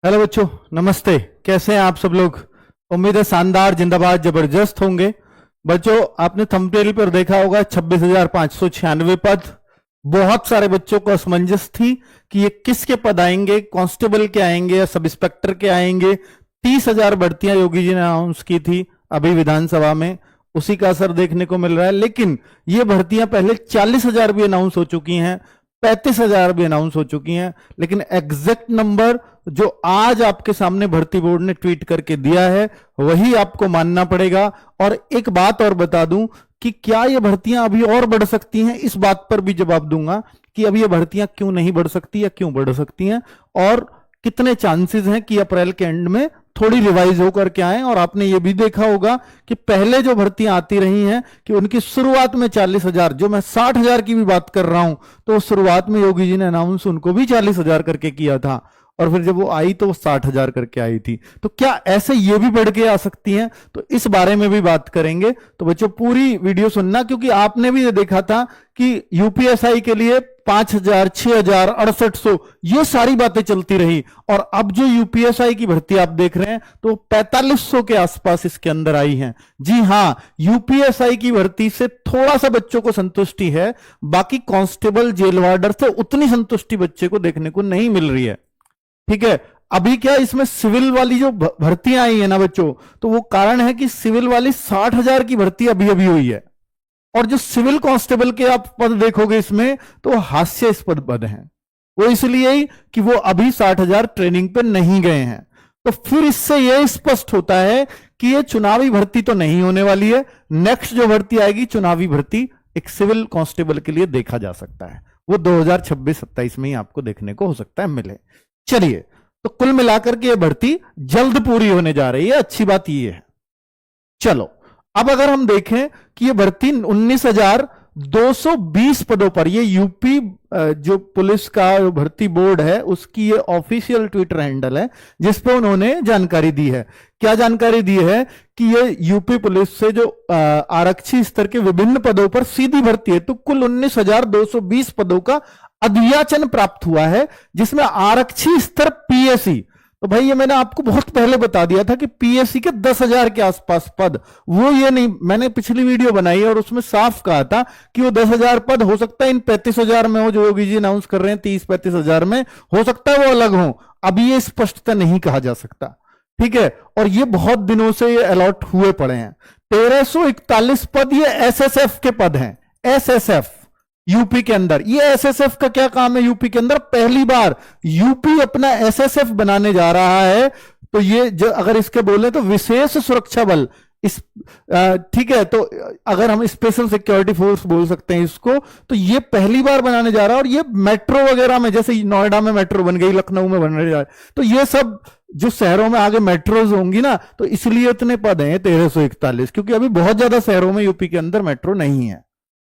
Hello बच्चों, नमस्ते। कैसे हैं आप सब लोग? उम्मीद है शानदार, जिंदाबाद, जबरदस्त होंगे। बच्चों, आपने थंबनेल पर देखा होगा 26,596 पद। बहुत सारे बच्चों को असमंजस थी कि ये किसके पद आएंगे, कांस्टेबल के आएंगे या सब इंस्पेक्टर के आएंगे। 30,000 भर्तियां योगी जी ने अनाउंस की थी अभी विधानसभा में, उसी का असर देखने को मिल रहा है। लेकिन ये भर्तियां पहले 40,000 भी अनाउंस हो चुकी हैं, 35,000 भी अनाउंस हो चुकी हैं। लेकिन एग्जैक्ट नंबर जो आज आपके सामने भर्ती बोर्ड ने ट्वीट करके दिया है वही आपको मानना पड़ेगा। और एक बात और बता दूं कि क्या ये भर्तियां अभी और बढ़ सकती हैं, इस बात पर भी जवाब दूंगा कि अभी ये भर्तियां क्यों नहीं बढ़ सकती या क्यों बढ़ सकती हैं, और कितने चांसेस हैं कि अप्रैल के एंड में थोड़ी रिवाइज होकर के आए। और आपने ये भी देखा होगा कि पहले जो भर्तियां आती रही हैं कि उनकी शुरुआत में 40,000, जो मैं 60,000 की भी बात कर रहा हूं, तो शुरुआत में योगी जी ने अनाउंस उनको भी 40,000 करके किया था, और फिर जब वो आई तो वो 60,000 करके आई थी। तो क्या ऐसे ये भी बढ़ के आ सकती हैं? तो इस बारे में भी बात करेंगे। तो बच्चों, पूरी वीडियो सुनना, क्योंकि आपने भी ये देखा था कि यूपीएसआई के लिए 5,000, 6,000, 6,800 ये सारी बातें चलती रही। और अब जो यूपीएसआई की भर्ती आप देख रहे हैं तो 4,500 के आसपास इसके अंदर आई हैं। जी हां, यूपीएसआई की भर्ती से थोड़ा सा बच्चों को संतुष्टि है, बाकी कांस्टेबल, जेल वार्डर से उतनी संतुष्टि बच्चे को देखने को नहीं मिल रही है। ठीक है, अभी क्या इसमें सिविल वाली जो भर्तियां आई है ना बच्चों, तो वो कारण है कि सिविल वाली 60,000 की भर्ती अभी अभी हुई है, और जो सिविल कांस्टेबल के आप पद देखोगे इसमें तो हास्यास्पद पद हैं। वो इसलिए ही कि वो अभी 60,000 ट्रेनिंग पे नहीं गए हैं। तो फिर इससे यह स्पष्ट होता है कि ये चुनावी भर्ती तो नहीं होने वाली है। नेक्स्ट जो भर्ती आएगी चुनावी भर्ती, एक सिविल कांस्टेबल के लिए देखा जा सकता है, वो 2026-27 में ही आपको देखने को हो सकता है मिले। चलिए, तो कुल मिलाकर के ये भर्ती जल्द पूरी होने जा रही है, अच्छी बात ये है। चलो, अब अगर हम देखें कि ये भर्ती 19,220 पदों पर, ये यूपी जो पुलिस का भर्ती बोर्ड है उसकी ये ऑफिशियल ट्विटर हैंडल है जिस पे उन्होंने जानकारी दी है। क्या जानकारी दी है कि ये यूपी पुलिस से जो आरक्षी स्तर के विभिन्न पदों पर सीधी भर्ती है, तो कुल 19,220 पदों का अधियाचन प्राप्त हुआ है, जिसमें आरक्षी स्तर पीएसी, तो भाई ये मैंने आपको बहुत पहले बता दिया था कि पीएससी के 10,000 के आसपास पद, वो ये नहीं, मैंने पिछली वीडियो बनाई और उसमें साफ कहा था कि वो 10,000 पद हो सकता है इन 35,000 में हो, जो योगी जी अनाउंस कर रहे हैं 30-35,000 में, हो सकता है वो अलग हो। अभी ये स्पष्टता नहीं कहा जा सकता। ठीक है, और ये बहुत दिनों से ये अलॉट हुए पड़े हैं। 1,341 पद ये एसएसएफ के पद हैं, एसएसएफ यूपी के अंदर। ये एसएसएफ का क्या काम है यूपी के अंदर? पहली बार यूपी अपना एसएसएफ बनाने जा रहा है। तो ये जो अगर इसके बोले तो विशेष सुरक्षा बल, इस ठीक है, तो अगर हम स्पेशल सिक्योरिटी फोर्स बोल सकते हैं इसको, तो ये पहली बार बनाने जा रहा है। और ये मेट्रो वगैरह में, जैसे नोएडा में मेट्रो बन गई, लखनऊ में बनने जा रहा है, तो ये सब जो शहरों में आगे मेट्रोज होंगी ना, तो इसलिए इतने पद हैं 1,341, क्योंकि अभी बहुत ज्यादा शहरों में यूपी के अंदर मेट्रो नहीं है।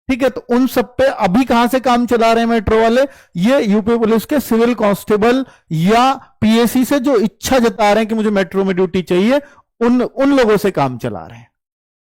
ठीक है, तो उन सब पे अभी कहां से काम चला रहे हैं मेट्रो वाले? ये यूपी पुलिस के सिविल कांस्टेबल या पीएसी से जो इच्छा जता रहे हैं कि मुझे मेट्रो में ड्यूटी चाहिए, उन लोगों से काम चला रहे हैं।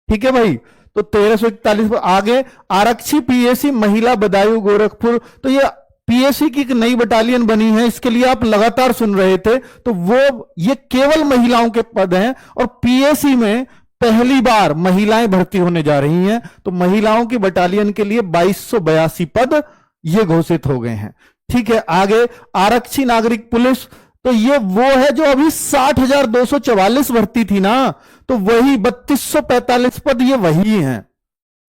ठीक है भाई, तो 1,341 पर आगे आरक्षी पीएसी महिला बदायूं गोरखपुर, तो ये पीएसी की एक नई बटालियन बनी है, इसके लिए आप लगातार सुन रहे थे, तो वो ये केवल महिलाओं के पद हैं, और पीएसी में पहली बार महिलाएं भर्ती होने जा रही हैं। तो महिलाओं की बटालियन के लिए 2,282 पद ये घोषित हो गए हैं। ठीक है, आगे आरक्षी नागरिक पुलिस, तो ये वो है जो अभी 60,244 भर्ती थी ना, तो वही 3,245 पद ये वही हैं।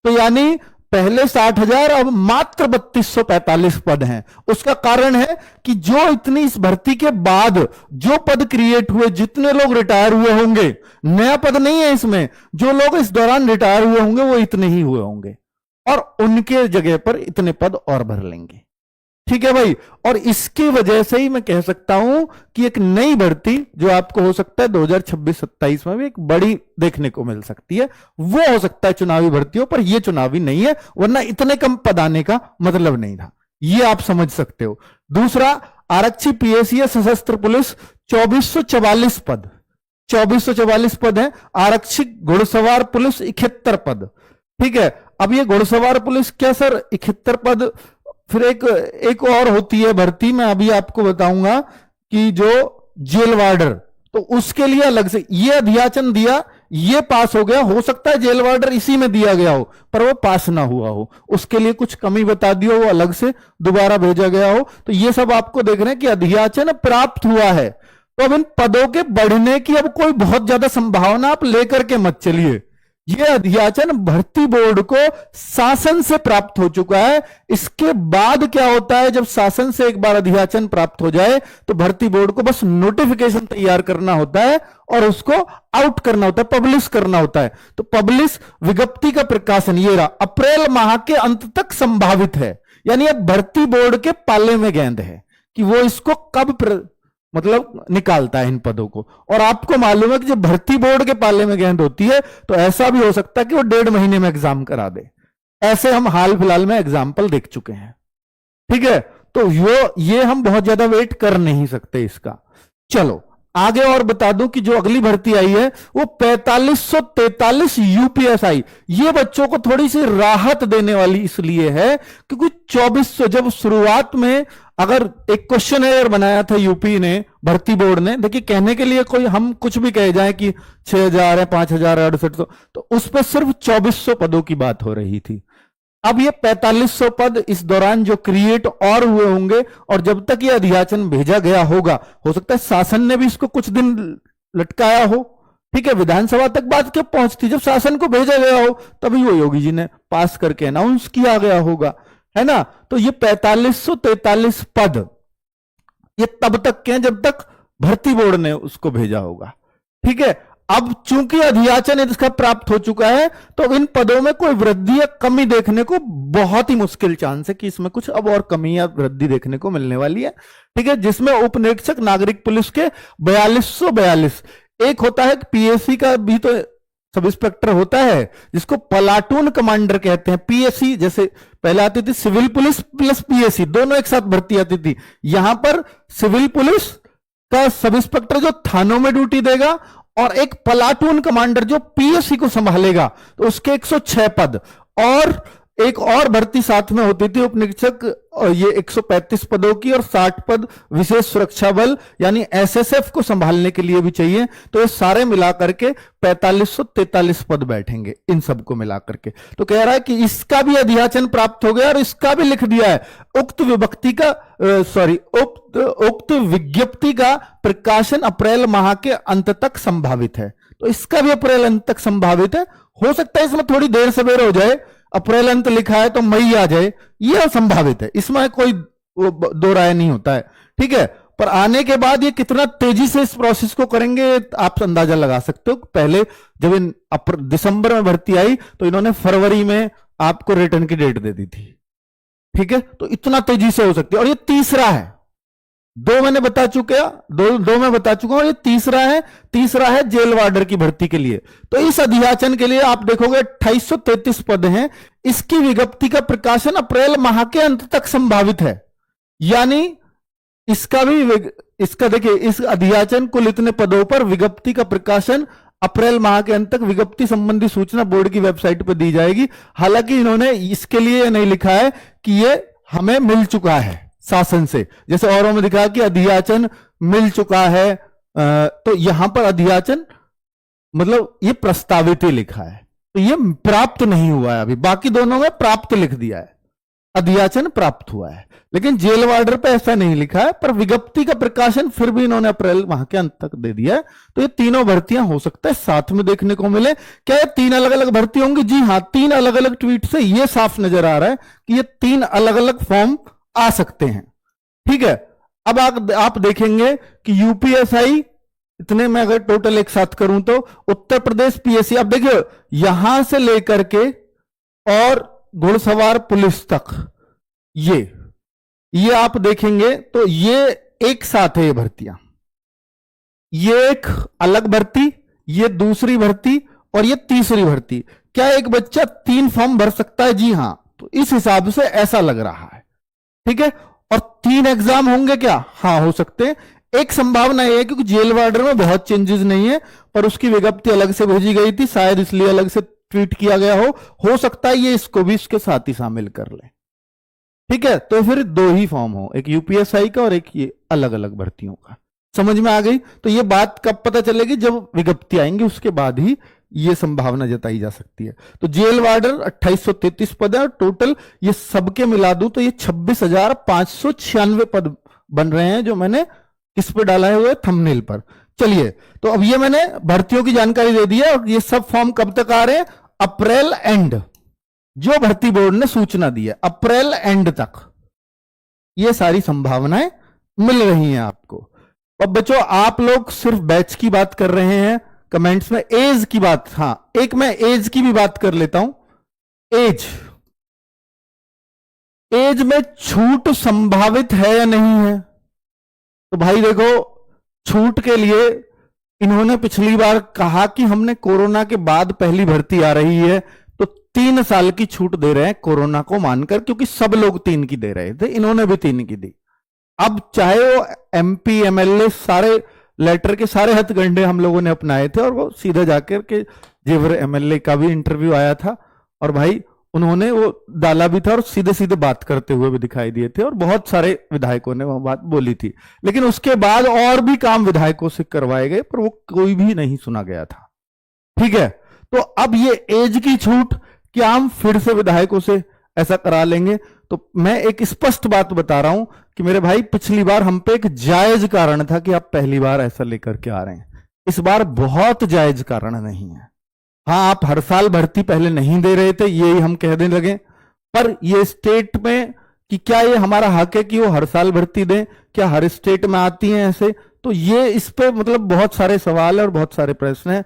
तो यानी पहले 60,000, अब मात्र 3,245 पद हैं। उसका कारण है कि जो इतनी इस भर्ती के बाद जो पद क्रिएट हुए, जितने लोग रिटायर हुए होंगे, नया पद नहीं है इसमें, जो लोग इस दौरान रिटायर हुए होंगे वो इतने ही हुए होंगे, और उनके जगह पर इतने पद और भर लेंगे। ठीक है भाई, और इसकी वजह से ही मैं कह सकता हूं कि एक नई भर्ती जो आपको हो सकता है 2026-27 में भी एक बड़ी देखने को मिल सकती है, वो हो सकता है चुनावी भर्तियों पर। यह चुनावी नहीं है, वरना इतने कम पद आने का मतलब नहीं था, ये आप समझ सकते हो। दूसरा, आरक्षी पीएसी सशस्त्र पुलिस 2,444 पद, 2,444 पद है। आरक्षी घुड़सवार पुलिस 71 पद। ठीक है, अब ये घुड़सवार पुलिस क्या सर 71 पद? फिर एक और होती है भर्ती, मैं अभी आपको बताऊंगा कि जो जेल वार्डर, तो उसके लिए अलग से ये अध्याचन दिया, ये पास हो गया, हो सकता है जेल वार्डर इसी में दिया गया हो पर वो पास ना हुआ हो, उसके लिए कुछ कमी बता दी हो, वो अलग से दोबारा भेजा गया हो, तो ये सब आपको देख रहे हैं कि अध्याचन प्राप्त हुआ है। तो अब इन पदों के बढ़ने की अब कोई बहुत ज्यादा संभावना आप लेकर के मत चलिए। ये अध्याचन भर्ती बोर्ड को शासन से प्राप्त हो चुका है। इसके बाद क्या होता है, जब शासन से एक बार अध्याचन प्राप्त हो जाए तो भर्ती बोर्ड को बस नोटिफिकेशन तैयार करना होता है और उसको आउट करना होता है, पब्लिश करना होता है। तो पब्लिश विज्ञप्ति का प्रकाशन ये रहा, अप्रैल माह के अंत तक संभावित है। यानी अब भर्ती बोर्ड के पाले में गेंद है कि वो इसको कब मतलब निकालता है इन पदों को। और आपको मालूम है कि जब भर्ती बोर्ड के पाले में गेंद होती है तो ऐसा भी हो सकता है कि वो 1.5 महीने में एग्जाम करा दे। ऐसे हम हाल फिलहाल में एग्जाम्पल देख चुके हैं। ठीक है, तो ये हम बहुत ज्यादा वेट कर नहीं सकते इसका। चलो आगे और बता दूं कि जो अगली भर्ती आई है वो 4543 यूपीएसआई। ये बच्चों को थोड़ी सी राहत देने वाली इसलिए है क्योंकि 2400 जब शुरुआत में अगर एक क्वेश्चन बनाया था यूपी ने, भर्ती बोर्ड ने, देखिए कहने के लिए कोई हम कुछ भी कह जाए कि 6000 है, 5000 है, 6800, तो उस पर सिर्फ 2400 पदों की बात हो रही थी। अब ये 4500 पद इस दौरान जो क्रिएट और हुए होंगे, और जब तक ये अध्याचन भेजा गया होगा, हो सकता है शासन ने भी इसको कुछ दिन लटकाया हो। ठीक है, विधानसभा तक बात क्यों पहुंचती, जब शासन को भेजा गया हो तभी वो योगी जी ने पास करके अनाउंस किया गया होगा, है ना। तो ये 4543 पद ये तब तक के हैं जब तक भर्ती बोर्ड ने उसको भेजा होगा। ठीक है, अब चूंकि अध्याचन इसका प्राप्त हो चुका है तो इन पदों में कोई वृद्धि या कमी देखने को बहुत ही मुश्किल चांस है कि इसमें कुछ अब और कमी या वृद्धि देखने को मिलने वाली है। ठीक है, जिसमें उप निरीक्षक नागरिक पुलिस के 4242, एक होता है पीएससी का भी तो सब इंस्पेक्टर होता है जिसको प्लाटून कमांडर कहते हैं। पीएससी जैसे पहले आती थी सिविल पुलिस प्लस पीएससी दोनों एक साथ भर्ती आती थी, यहां पर सिविल पुलिस का सब इंस्पेक्टर जो थानों में ड्यूटी देगा और एक प्लाटून कमांडर जो पीएससी को संभालेगा, तो उसके 106 पद, और एक और भर्ती साथ में होती थी उप निरीक्षक, ये 135 पदों की, और 60 पद विशेष सुरक्षा बल यानी एसएसएफ को संभालने के लिए भी चाहिए। तो ये सारे मिलाकर के 4543 पद बैठेंगे इन सबको मिलाकर के। तो कह रहा है कि इसका भी अध्याचन प्राप्त हो गया और इसका भी लिख दिया है, उक्त विभक्ति का उक्त विज्ञप्ति का प्रकाशन अप्रैल माह के अंत तक संभावित है। तो इसका भी अप्रैल अंत तक संभावित है। हो सकता है इसमें थोड़ी देर सवेर हो जाए, अप्रैल अंत लिखा है तो मई आ जाए, यह संभावित है, इसमें कोई दो राय नहीं होता है। ठीक है, पर आने के बाद ये कितना तेजी से इस प्रोसेस को करेंगे आप अंदाजा लगा सकते हो। पहले जब इन दिसंबर में भर्ती आई तो इन्होंने फरवरी में आपको रिटर्न की डेट दे दी थी। ठीक है, तो इतना तेजी से हो सकती है। और ये तीसरा है, दो मैंने बता चुका, दो मैं बता चुका हूं, ये तीसरा है जेल वार्डर की भर्ती के लिए। तो इस अध्याचन के लिए आप देखोगे 2833 पद हैं, इसकी विज्ञप्ति का प्रकाशन अप्रैल माह के अंत तक संभावित है। यानी इसका देखिए, इस अध्याचन कुल इतने पदों पर विज्ञप्ति का प्रकाशन अप्रैल माह के अंत तक विज्ञप्ति संबंधी सूचना बोर्ड की वेबसाइट पर दी जाएगी। हालांकि इन्होंने इसके लिए नहीं लिखा है कि ये हमें मिल चुका है शासन से, जैसे औरों में दिखा कि अध्याचन मिल चुका है, तो यहां पर अध्याचन मतलब ये प्रस्तावित ही लिखा है, तो ये प्राप्त नहीं हुआ है अभी। बाकी दोनों में प्राप्त लिख दिया है, अध्याचन प्राप्त हुआ है, लेकिन जेल वार्डर पे ऐसा नहीं लिखा है। पर विज्ञप्ति का प्रकाशन फिर भी इन्होंने अप्रैल माह के अंत तक दे दिया है। तो ये तीनों भर्तियां हो सकता है साथ में देखने को मिले। क्या ये 3 अलग अलग भर्ती होंगी? जी हां, 3 अलग अलग ट्वीट से ये साफ नजर आ रहा है कि ये 3 अलग अलग फॉर्म आ सकते हैं। ठीक है, अब आप देखेंगे कि यूपीएसआई इतने में अगर टोटल एक साथ करूं तो उत्तर प्रदेश पीएससी, अब देखिए यहां से लेकर के और घुड़सवार पुलिस तक ये आप देखेंगे तो ये एक साथ है। ये भर्तियां, ये एक अलग भर्ती, ये दूसरी भर्ती और ये तीसरी भर्ती। क्या एक बच्चा 3 फॉर्म भर सकता है? जी हां, तो इस हिसाब से ऐसा लग रहा है। ठीक है, और 3 एग्जाम होंगे क्या? हाँ, हो सकते हैं। एक संभावना यह है क्योंकि जेल वार्डर में बहुत चेंजेस नहीं है, पर उसकी विज्ञप्ति अलग से भेजी गई थी, शायद इसलिए अलग से ट्वीट किया गया हो सकता है ये इसको भी इसके साथ ही शामिल कर ले। ठीक है, तो फिर 2 ही फॉर्म हो, एक यूपीएसआई का और एक ये अलग अलग भर्तियों का। समझ में आ गई? तो ये बात कब पता चलेगी? जब विज्ञप्ति आएंगी, उसके बाद ही ये संभावना जताई जा सकती है। तो जेल वार्डर 2833 पद है, और टोटल ये सबके मिला दूं तो ये 26,596 पद बन रहे हैं, जो मैंने किस पे डाला है? वो थंबनेल पर। चलिए, तो अब ये मैंने भर्तियों की जानकारी दे दी है, और ये सब फॉर्म कब तक आ रहे हैं? अप्रैल एंड, जो भर्ती बोर्ड ने सूचना दी है, अप्रैल एंड तक ये सारी संभावनाएं मिल रही हैं आपको। अब बच्चों, आप लोग सिर्फ बैच की बात कर रहे हैं कमेंट्स में, एज की बात, हां एक मैं एज की भी बात कर लेता हूं। एज में छूट संभावित है या नहीं है? तो भाई देखो, छूट के लिए इन्होंने पिछली बार कहा कि हमने कोरोना के बाद पहली भर्ती आ रही है, तो 3 साल की छूट दे रहे हैं कोरोना को मानकर, क्योंकि सब लोग 3 की दे रहे थे, इन्होंने भी 3 की दी। अब चाहे वो एमपी एमएलए सारे लेटर के सारे हथकंडे हम लोगों ने अपनाए थे, और वो सीधे जाकर के जेवर एमएलए का भी इंटरव्यू आया था, और भाई उन्होंने वो डाला भी था, और सीधे सीधे बात करते हुए भी दिखाई दिए थे, और बहुत सारे विधायकों ने वो बात बोली थी। लेकिन उसके बाद और भी काम विधायकों से करवाए गए, पर वो कोई भी नहीं सुना गया था। ठीक है, तो अब ये एज की छूट क्या हम फिर से विधायकों से ऐसा करा लेंगे? तो मैं एक स्पष्ट बात बता रहा हूं कि मेरे भाई, पिछली बार हम पे एक जायज कारण था कि आप पहली बार ऐसा लेकर के आ रहे हैं, इस बार बहुत जायज कारण नहीं है। हाँ, आप हर साल भर्ती पहले नहीं दे रहे थे, यही हम कहने लगे, पर ये स्टेट में कि क्या ये हमारा हक है कि वो हर साल भर्ती दें? क्या हर स्टेट में आती हैं ऐसे? तो ये इस पे मतलब बहुत सारे सवाल है और बहुत सारे प्रश्न हैं,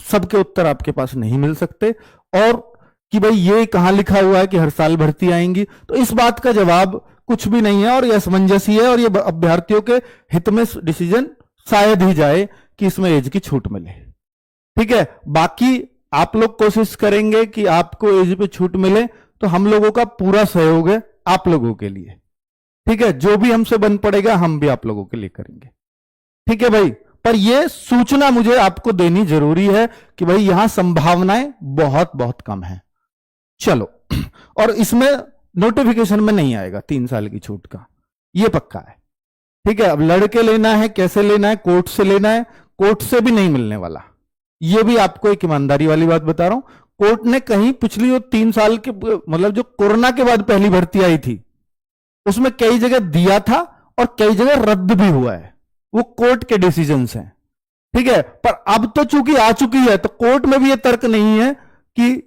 सबके उत्तर आपके पास नहीं मिल सकते। और कि भाई ये कहां लिखा हुआ है कि हर साल भर्ती आएंगी? तो इस बात का जवाब कुछ भी नहीं है, और यह असमंजस ही है, और ये अभ्यर्थियों के हित में डिसीजन शायद ही जाए कि इसमें एज की छूट मिले। ठीक है, बाकी आप लोग कोशिश करेंगे कि आपको एज पे छूट मिले, तो हम लोगों का पूरा सहयोग है आप लोगों के लिए। ठीक है, जो भी हमसे बन पड़ेगा हम भी आप लोगों के लिए करेंगे। ठीक है भाई, पर यह सूचना मुझे आपको देनी जरूरी है कि भाई यहां संभावनाएं बहुत बहुत कम है। चलो, और इसमें नोटिफिकेशन में नहीं आएगा 3 साल की छूट का, यह पक्का है। ठीक है, अब लड़के लेना है, कैसे लेना है? कोर्ट से लेना है, कोर्ट से भी नहीं मिलने वाला, यह भी आपको एक ईमानदारी वाली बात बता रहा हूं। कोर्ट ने कहीं पिछली 3 साल के मतलब जो कोरोना के बाद पहली भर्ती आई थी, उसमें कई जगह दिया था और कई जगह रद्द भी हुआ है, वो कोर्ट के डिसीजंस हैं। ठीक है, पर अब तो चूंकि आ चुकी है, तो कोर्ट में भी यह तर्क नहीं है कि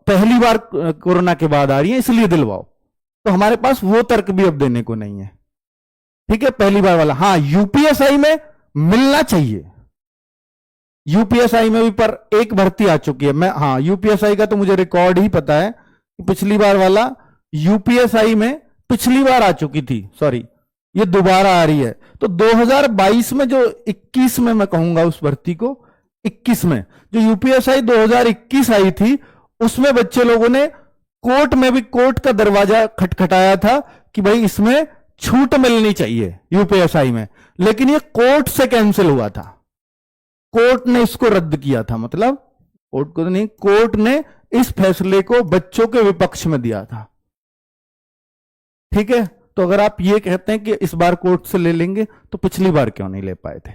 पहली बार कोरोना के बाद आ रही है इसलिए दिलवाओ, तो हमारे पास वो तर्क भी अब देने को नहीं है। ठीक है, पहली बार वाला, हां यूपीएसआई में मिलना चाहिए, यूपीएसआई में भी, पर एक भर्ती आ चुकी है। मैं हाँ, यूपीएसआई का तो मुझे रिकॉर्ड ही पता है कि पिछली बार वाला यूपीएसआई में पिछली बार आ चुकी थी, सॉरी ये दोबारा आ रही है। तो 2022 में जो 21 में मैं कहूंगा उस भर्ती को, 21 में जो यूपीएसआई 2021 आई थी, उसमें बच्चे लोगों ने कोर्ट में भी कोर्ट का दरवाजा खटखटाया था कि भाई इसमें छूट मिलनी चाहिए यूपीएसआई में, लेकिन ये कोर्ट से कैंसिल हुआ था, कोर्ट ने इसको रद्द किया था। मतलब कोर्ट को नहीं, कोर्ट ने इस फैसले को बच्चों के विपक्ष में दिया था। ठीक है, तो अगर आप ये कहते हैं कि इस बार कोर्ट से ले लेंगे, तो पिछली बार क्यों नहीं ले पाए थे?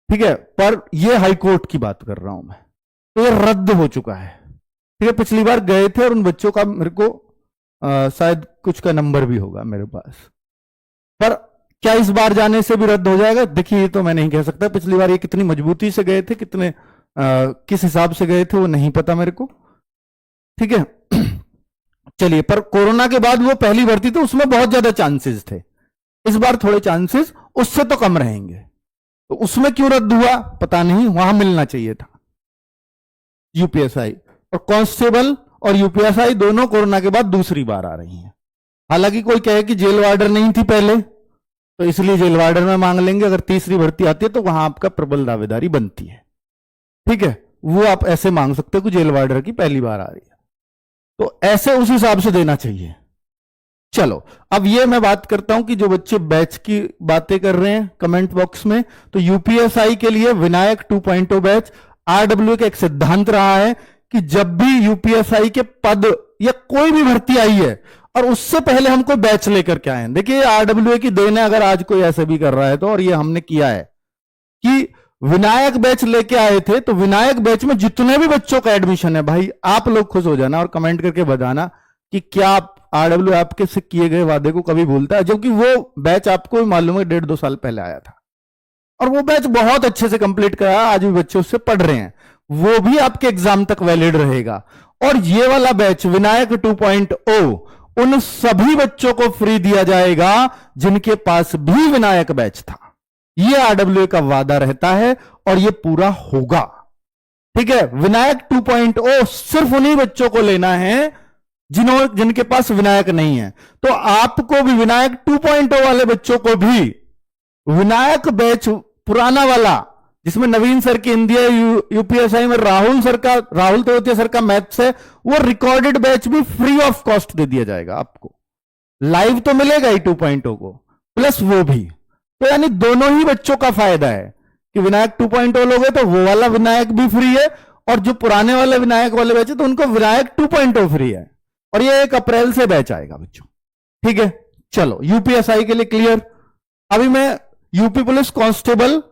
ठीक है, पर यह हाई कोर्ट की बात कर रहा हूं मैं, तो यह रद्द हो चुका है। ठीक है, पिछली बार गए थे और उन बच्चों का मेरे को शायद कुछ का नंबर भी होगा मेरे पास, पर क्या इस बार जाने से भी रद्द हो जाएगा? देखिए, ये तो मैं नहीं कह सकता। पिछली बार ये कितनी मजबूती से गए थे, कितने किस हिसाब से गए थे, वो नहीं पता मेरे को। ठीक है, चलिए, पर कोरोना के बाद वो पहली भर्ती थी, उसमें बहुत ज्यादा चांसेस थे, इस बार थोड़े चांसेस उससे तो कम रहेंगे, तो उसमें क्यों रद्द हुआ पता नहीं, वहां मिलना चाहिए था। यूपीएसआई और कांस्टेबल और यूपीएसआई दोनों कोरोना के बाद दूसरी बार आ रही हैं। हालांकि कोई कहे कि जेल वार्डर नहीं थी पहले, तो इसलिए जेल वार्डर में मांग लेंगे, अगर तीसरी भर्ती आती है तो वहां आपका प्रबल दावेदारी बनती है। ठीक है, वो आप ऐसे मांग सकते हो कि जेल वार्डर की पहली बार आ रही है, तो ऐसे उस हिसाब से देना चाहिए। चलो, अब ये मैं बात करता हूं कि जो बच्चे बैच की बातें कर रहे हैं कमेंट बॉक्स में, तो यूपीएसआई के लिए विनायक 2.0 बैच, आरडब्ल्यू का एक सिद्धांत रहा है कि जब भी यूपीएसआई के पद या कोई भी भर्ती आई है और उससे पहले हम कोई बैच लेकर के आए हैं। देखिए आरडब्ल्यूए की देन है अगर आज कोई ऐसे भी कर रहा है तो, और ये हमने किया है कि विनायक बैच लेके आए थे, तो विनायक बैच में जितने भी बच्चों का एडमिशन है भाई, आप लोग खुश हो जाना और कमेंट करके बताना कि क्या आरडब्ल्यू आपके से किए गए वादे को कभी भूलता है, जबकि वो बैच आपको भी मालूम है 1.5-2 साल पहले आया था और वो बैच बहुत अच्छे से कंप्लीट कराया, आज भी बच्चे उससे पढ़ रहे हैं, वो भी आपके एग्जाम तक वैलिड रहेगा। और ये वाला बैच विनायक 2.0 उन सभी बच्चों को फ्री दिया जाएगा जिनके पास भी विनायक बैच था। ये आरडब्ल्यूए का वादा रहता है और ये पूरा होगा। ठीक है, विनायक 2.0 सिर्फ उन्हीं बच्चों को लेना है जिनके पास विनायक नहीं है। तो आपको भी विनायक 2.0 वाले बच्चों को भी विनायक बैच पुराना वाला, जिसमें नवीन सर की हिंदी है, यूपीएसआई में राहुल तेवतिया सर का मैथ्स है, वो रिकॉर्डेड बैच भी फ्री ऑफ कॉस्ट दे दिया जाएगा आपको। लाइव तो मिलेगा ही 2.0 को, प्लस वो भी। तो यानी दोनों ही बच्चों का फायदा है कि विनायक 2.0 लोगे तो वो वाला विनायक भी फ्री है, और जो पुराने वाले विनायक वाले बैच है तो उनको विनायक 2.0 फ्री है। और ये 1 अप्रैल से बैच आएगा बच्चों। ठीक है, चलो यूपीएसआई के लिए क्लियर। अभी मैं यूपी पुलिस कांस्टेबल,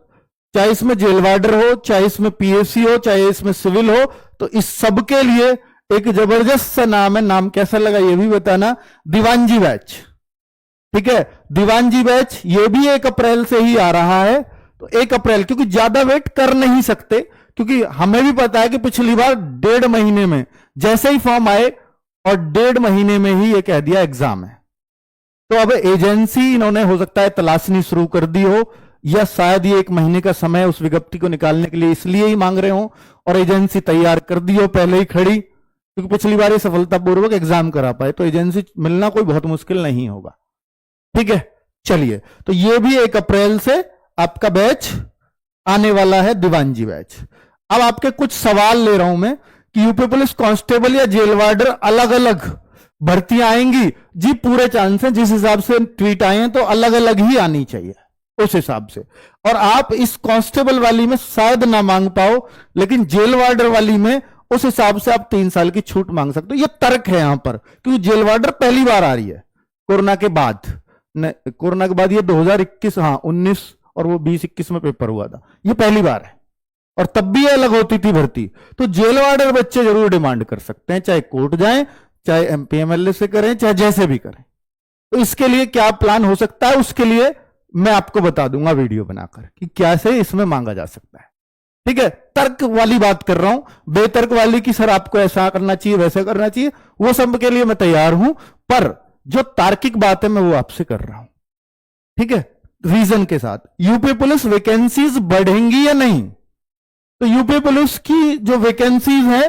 चाहे इसमें जेल वार्डर हो, चाहे इसमें पीएससी हो, चाहे इसमें सिविल हो, तो इस सब के लिए एक जबरदस्त सा नाम है। नाम कैसा लगा ये भी बताना, दीवानजी बैच। ठीक है, दीवानजी बैच ये भी 1 अप्रैल से ही आ रहा है। तो 1 अप्रैल, क्योंकि ज्यादा वेट कर नहीं सकते, क्योंकि हमें भी पता है कि पिछली बार 1.5 महीने में जैसे ही फॉर्म आए और 1.5 महीने में ही ये कह दिया एग्जाम है। तो अब एजेंसी इन्होंने हो सकता है तलाशनी शुरू कर दी हो, या शायद ये 1 महीने का समय उस विज्ञप्ति को निकालने के लिए इसलिए ही मांग रहे हो, और एजेंसी तैयार कर दी हो पहले ही खड़ी, क्योंकि पिछली बार ये सफलतापूर्वक एग्जाम करा पाए, तो एजेंसी मिलना कोई बहुत मुश्किल नहीं होगा। ठीक है, चलिए, तो ये भी 1 अप्रैल से आपका बैच आने वाला है, दीवानजी बैच। अब आपके कुछ सवाल ले रहा हूं मैं कि यूपी पुलिस कांस्टेबल या जेल वार्डर अलग अलग भर्तियां आएंगी? जी पूरे चांस है, जिस हिसाब से ट्वीट आए हैं तो अलग अलग ही आनी चाहिए उस हिसाब से। और आप इस कांस्टेबल वाली में शायद ना मांग पाओ, लेकिन जेल वार्डर वाली में उस हिसाब से आप 3 साल की छूट मांग सकते हो। ये तर्क है यहां पर, क्योंकि जेल वार्डर पहली बार आ रही है कोरोना के बाद। कोरोना के बाद ये 2021, हाँ 19 और वो 20-21 में पेपर हुआ था, ये पहली बार है, और तब भी अलग होती थी भर्ती। तो जेल वार्डर बच्चे जरूर डिमांड कर सकते हैं, चाहे कोर्ट जाएं, चाहे एमपी एमएलए से करें, चाहे जैसे भी करें। तो इसके लिए क्या प्लान हो सकता है, उसके लिए मैं आपको बता दूंगा वीडियो बनाकर कि कैसे इसमें मांगा जा सकता है। ठीक है, तर्क वाली बात कर रहा हूं, बेतर्क वाली की सर आपको ऐसा करना चाहिए वैसा करना चाहिए, वो सब के लिए मैं तैयार हूं, पर जो तार्किक बात है मैं वो आपसे कर रहा हूं। ठीक है, रीजन के साथ। यूपी पुलिस वैकेंसीज बढ़ेंगी या नहीं? तो यूपी पुलिस की जो वैकेंसीज है,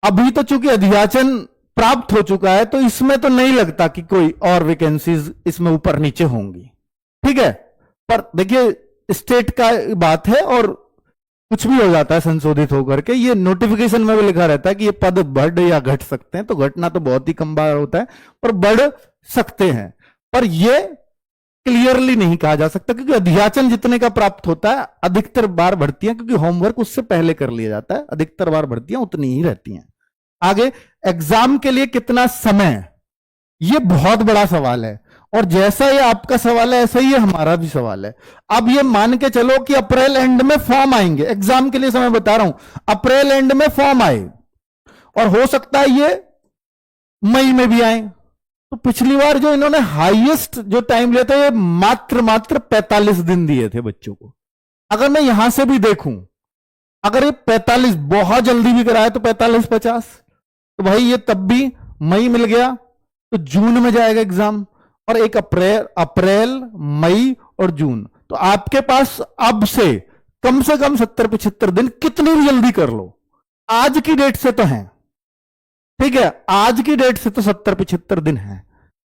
अभी तो चूंकि अध्याचन प्राप्त हो चुका है, तो इसमें तो नहीं लगता कि कोई और वैकेंसीज इसमें ऊपर नीचे होंगी। ठीक है, पर देखिए स्टेट का बात है और कुछ भी हो जाता है संशोधित होकर के। ये नोटिफिकेशन में भी लिखा रहता है कि ये पद बढ़ या घट सकते हैं, तो घटना तो बहुत ही कम बार होता है, पर बढ़ सकते हैं। पर ये क्लियरली नहीं कहा जा सकता, क्योंकि अध्याचन जितने का प्राप्त होता है, अधिकतर बार भर्तियां, क्योंकि होमवर्क उससे पहले कर लिया जाता है, अधिकतर बार भर्तियां उतनी ही रहती हैं। आगे एग्जाम के लिए कितना समय, ये बहुत बड़ा सवाल है, और जैसा ये आपका सवाल है ऐसा ही हमारा भी सवाल है। अब ये मान के चलो कि अप्रैल एंड में फॉर्म आएंगे, एग्जाम के लिए समय बता रहा हूं, अप्रैल एंड में फॉर्म आए और हो सकता है ये मई में भी आए। तो पिछली बार जो इन्होंने हाईएस्ट जो टाइम लिया था, ये मात्र 45 दिन दिए थे बच्चों को। अगर मैं यहां से भी देखूं, अगर ये 45 बहुत जल्दी भी कराया तो 45-50, तो भाई ये तब भी मई मिल गया तो जून में जाएगा एग्जाम, और एक अप्रैल मई और जून। तो आपके पास अब से कम 70-75 दिन, कितनी भी जल्दी कर लो, आज की डेट से तो हैं। ठीक है, आज की डेट से तो 70-75 दिन है,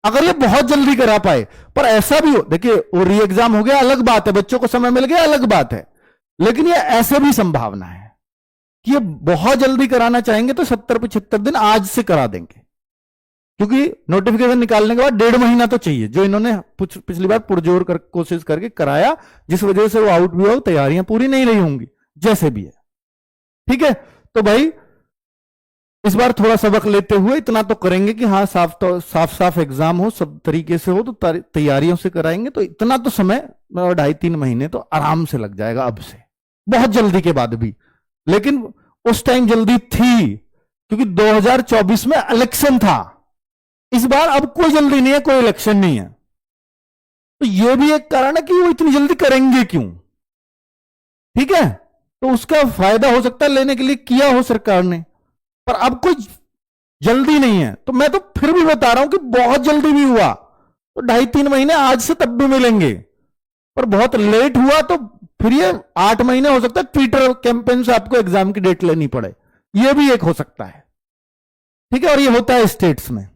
अगर ये बहुत जल्दी करा पाए। पर ऐसा भी हो, देखिए वो री एग्जाम हो गया अलग बात है, बच्चों को समय मिल गया अलग बात है, लेकिन ये ऐसे भी संभावना है कि ये बहुत जल्दी कराना चाहेंगे तो 70-75 दिन आज से करा देंगे, क्योंकि नोटिफिकेशन निकालने के बाद 1.5 महीना तो चाहिए, जो इन्होंने पिछली बार पुरजोर कोशिश करके कराया, जिस वजह से वो आउट भी हो, तैयारियां पूरी नहीं रही होंगी, जैसे भी है। ठीक है, तो भाई इस बार थोड़ा सबक लेते हुए इतना तो करेंगे कि हाँ साफ एग्जाम हो, सब तरीके से हो, तो तैयारियों से कराएंगे, तो इतना तो समय 2.5-3 महीने तो आराम से लग जाएगा अब से, बहुत जल्दी के बाद भी। लेकिन उस टाइम जल्दी थी क्योंकि 2024 में इलेक्शन था। इस बार अब कोई जल्दी नहीं है, कोई इलेक्शन नहीं है, तो यह भी एक कारण है कि वो इतनी जल्दी करेंगे क्यों। ठीक है, तो उसका फायदा हो सकता है लेने के लिए किया हो सरकार ने, पर अब कोई जल्दी नहीं है। तो मैं तो फिर भी बता रहा हूं कि बहुत जल्दी भी हुआ तो 2.5-3 महीने आज से तब भी मिलेंगे, पर बहुत लेट हुआ तो फिर ये 8 महीने हो सकता है ट्विटर कैंपेन से आपको एग्जाम की डेट लेनी पड़े, ये भी एक हो सकता है। ठीक है, और ये होता है स्टेट्स में।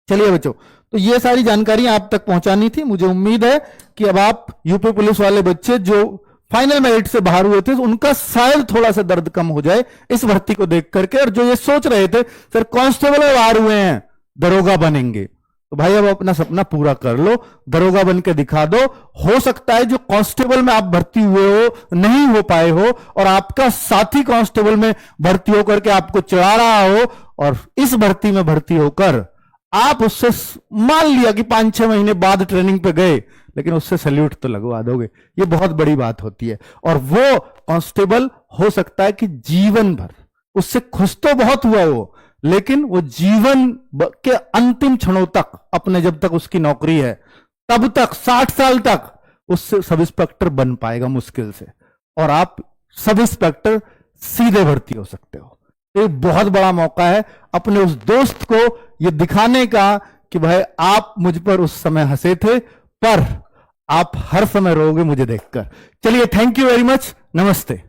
चलिए बच्चों, तो ये सारी जानकारी आप तक पहुंचानी थी। मुझे उम्मीद है कि अब आप यूपी पुलिस वाले बच्चे जो फाइनल मेरिट से बाहर हुए थे उनका शायद थोड़ा सा दर्द कम हो जाए इस भर्ती को देख करके, और जो ये सोच रहे थे सर कांस्टेबल में बाहर हुए हैं दरोगा बनेंगे, तो भाई अब अपना सपना पूरा कर लो, दरोगा बन के दिखा दो। हो सकता है जो कांस्टेबल में आप भर्ती हुए हो नहीं हो पाए हो और आपका साथी कांस्टेबल में भर्ती होकर के आपको चढ़ा रहा हो, और इस भर्ती में भर्ती होकर आप उससे मान लिया कि 5-6 महीने बाद ट्रेनिंग पे गए, लेकिन उससे सैल्यूट तो लगवा दोगे, ये बहुत बड़ी बात होती है। और वो कांस्टेबल हो सकता है कि जीवन भर, उससे खुश तो बहुत हुआ वो, लेकिन वो जीवन के अंतिम क्षणों तक अपने, जब तक उसकी नौकरी है तब तक 60 साल तक उससे सब इंस्पेक्टर बन पाएगा मुश्किल से, और आप सब इंस्पेक्टर सीधे भर्ती हो सकते हो। एक बहुत बड़ा मौका है अपने उस दोस्त को ये दिखाने का कि भाई आप मुझ पर उस समय हंसे थे, पर आप हर समय रोगे मुझे देखकर। चलिए, थैंक यू वेरी मच, नमस्ते।